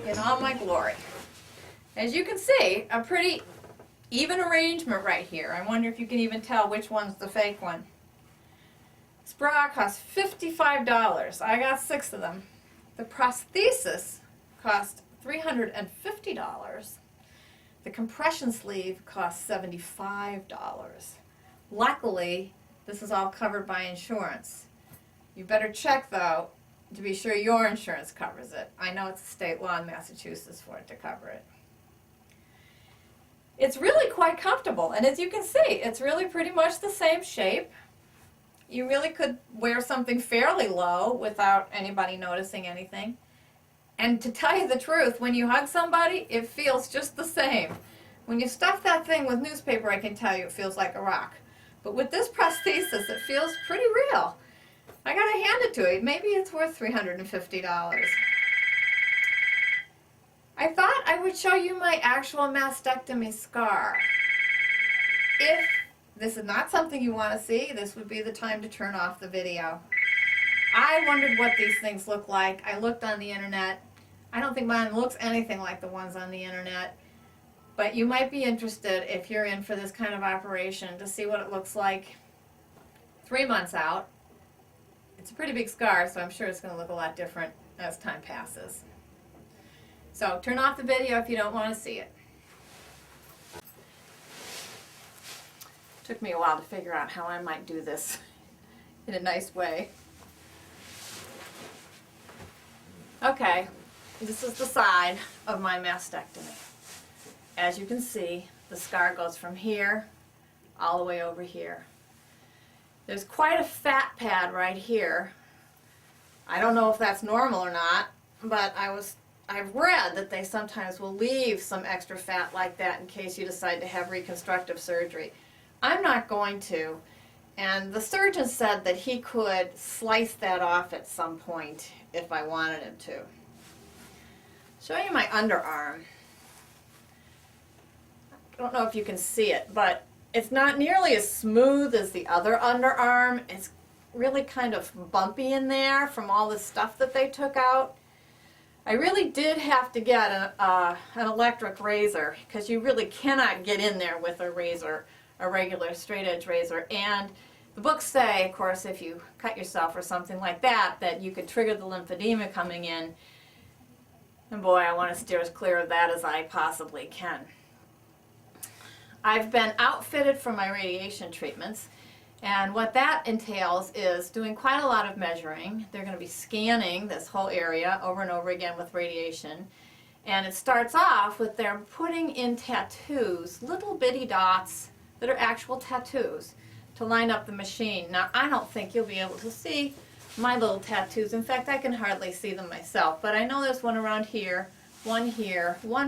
in all my glory. As you can see, a pretty even arrangement right here. I wonder if you can even tell which one's the fake one. This bra cost $55. I got 6 of them. The prosthesis cost $350. The compression sleeve cost $75. Luckily, this is all covered by insurance. You better check, though, to be sure your insurance covers it. I know it's a state law in Massachusetts for it to cover it. It's really quite comfortable, and as you can see, it's really pretty much the same shape. You really could wear something fairly low without anybody noticing anything. And to tell you the truth, when you hug somebody, it feels just the same. When you stuff that thing with newspaper, I can tell you it feels like a rock. But with this prosthesis, it feels pretty real. I gotta hand it to you. Maybe it's worth $350. I thought I would show you my actual mastectomy scar. If this is not something you want to see, this would be the time to turn off the video. I wondered what these things look like. I looked on the internet. I don't think mine looks anything like the ones on the internet, but you might be interested if you're in for this kind of operation to see what it looks like 3 months out. It's a pretty big scar, so I'm sure it's going to look a lot different as time passes. So turn off the video if you don't want to see it. Took me a while to figure out how I might do this in a nice way. Okay, this is the side of my mastectomy. As you can see, the scar goes from here all the way over here. There's quite a fat pad right here. I don't know if that's normal or not, but I've read that they sometimes will leave some extra fat like that in case you decide to have reconstructive surgery. I'm not going to, and the surgeon said that he could slice that off at some point if I wanted him to. Show you my underarm. I don't know if you can see it, but it's not nearly as smooth as the other underarm. It's really kind of bumpy in there from all the stuff that they took out. I really did have to get an electric razor because you really cannot get in there with a razor, a regular straight edge razor. And the books say, of course, if you cut yourself or something like that, that you could trigger the lymphedema coming in. And boy, I want to steer as clear of that as I possibly can. I've been outfitted for my radiation treatments, and what that entails is doing quite a lot of measuring. They're going to be scanning this whole area over and over again with radiation, and it starts off with them putting in tattoos, little bitty dots that are actual tattoos to line up the machine. Now, I don't think you'll be able to see my little tattoos. In fact, I can hardly see them myself, but I know there's one around here, one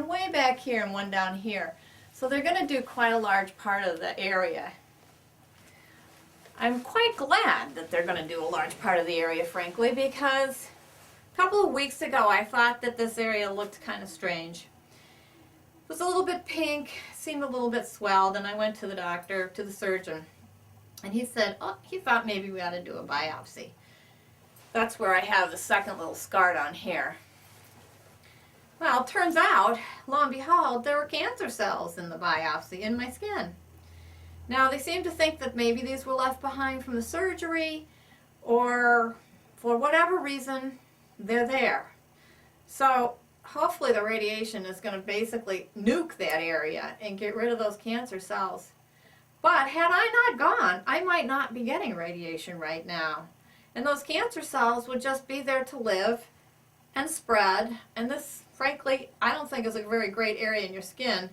way back here, and one down here. So they're going to do quite a large part of the area. I'm quite glad that they're going to do a large part of the area, frankly, because a couple of weeks ago I thought that this area looked kind of strange. It was a little bit pink, seemed a little bit swelled, and I went to the doctor, to the surgeon, and he said, oh, he thought maybe we ought to do a biopsy. That's where I have the second little scar down here. Well, it turns out, lo and behold, there were cancer cells in the biopsy in my skin. Now, they seem to think that maybe these were left behind from the surgery, or for whatever reason, they're there. So, hopefully the radiation is going to basically nuke that area and get rid of those cancer cells. But had I not gone, I might not be getting radiation right now. And those cancer cells would just be there to live and spread, and this, frankly, I don't think is a very great area in your skin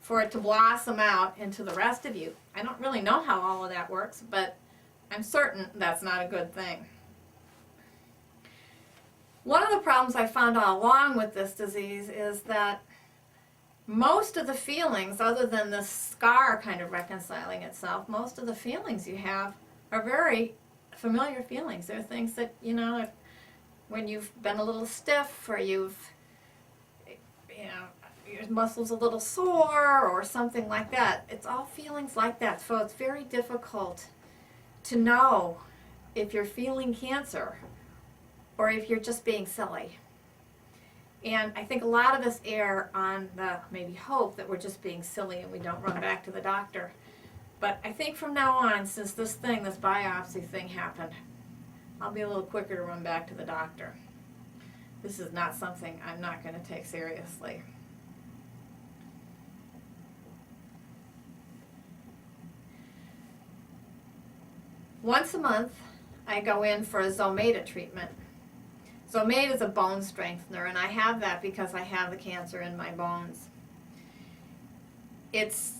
for it to blossom out into the rest of you. I don't really know how all of that works, but I'm certain that's not a good thing. One of the problems I found all along with this disease is that most of the feelings, other than the scar kind of reconciling itself, most of the feelings you have are very familiar feelings. They're things that, you know, when you've been a little stiff, or you've, you know, your muscles a little sore or something like that. It's all feelings like that. So it's very difficult to know if you're feeling cancer or if you're just being silly. And I think a lot of us err on the maybe hope that we're just being silly and we don't run back to the doctor. But I think from now on, since this biopsy thing happened, I'll be a little quicker to run back to the doctor. This is not something I'm not going to take seriously. Once a month, I go in for a Zometa treatment. Zometa is a bone strengthener, and I have that because I have the cancer in my bones. It's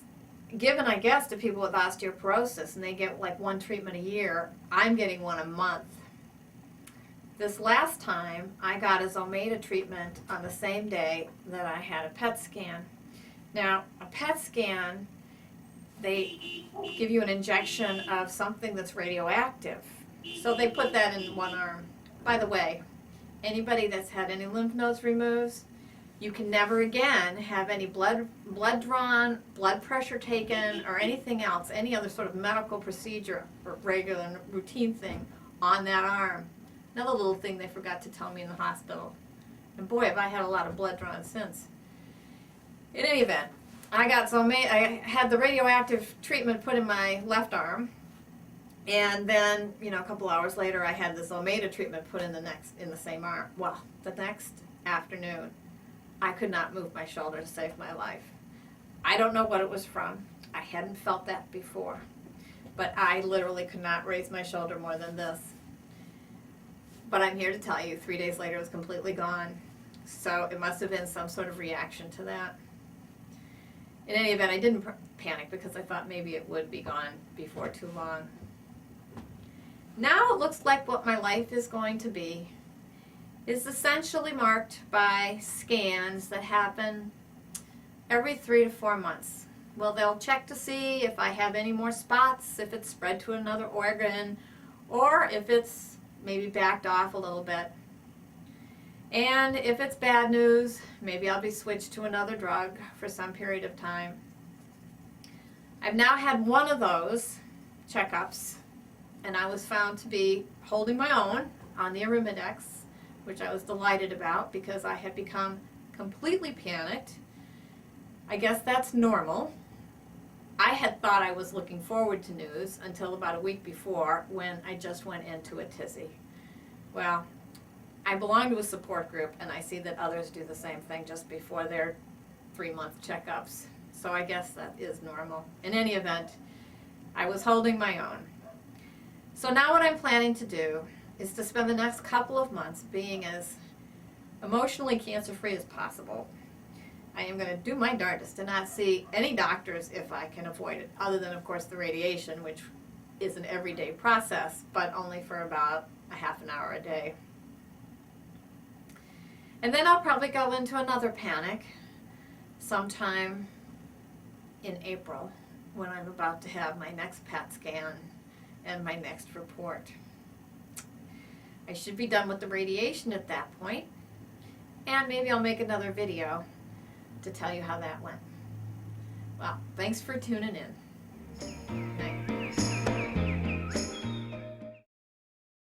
given, I guess, to people with osteoporosis, and they get like one treatment a year. I'm getting one a month. This last time, I got a Zometa treatment on the same day that I had a PET scan. Now, a PET scan, they give you an injection of something that's radioactive. So they put that in one arm. By the way, anybody that's had any lymph nodes removed, you can never again have any blood drawn, blood pressure taken, or anything else, any other sort of medical procedure or regular routine thing on that arm. Another little thing they forgot to tell me in the hospital. And boy, have I had a lot of blood drawn since. In any event, I had the radioactive treatment put in my left arm, and then, a couple hours later, I had the Zometa treatment put in the same arm. Well, the next afternoon, I could not move my shoulder to save my life. I don't know what it was from. I hadn't felt that before, but I literally could not raise my shoulder more than this. But I'm here to tell you, 3 days later, it was completely gone. So it must have been some sort of reaction to that. In any event, I didn't panic because I thought maybe it would be gone before too long. Now it looks like what my life is going to be is essentially marked by scans that happen every 3 to 4 months. Well, they'll check to see if I have any more spots, if it's spread to another organ, or if it's maybe backed off a little bit. And if it's bad news, maybe I'll be switched to another drug for some period of time. I've now had one of those checkups, and I was found to be holding my own on the Arimidex, which I was delighted about because I had become completely panicked. I guess that's normal. I had thought I was looking forward to news until about a week before, when I just went into a tizzy. Well, I belong to a support group, and I see that others do the same thing just before their 3-month checkups. So I guess that is normal. In any event, I was holding my own. So now what I'm planning to do is to spend the next couple of months being as emotionally cancer-free as possible. I am going to do my darndest to not see any doctors if I can avoid it, other than, of course, the radiation, which is an everyday process, but only for about a half an hour a day. And then I'll probably go into another panic sometime in April, when I'm about to have my next PET scan and my next report. I should be done with the radiation at that point, and maybe I'll make another video to tell you how that went. Well, thanks for tuning in. Good night.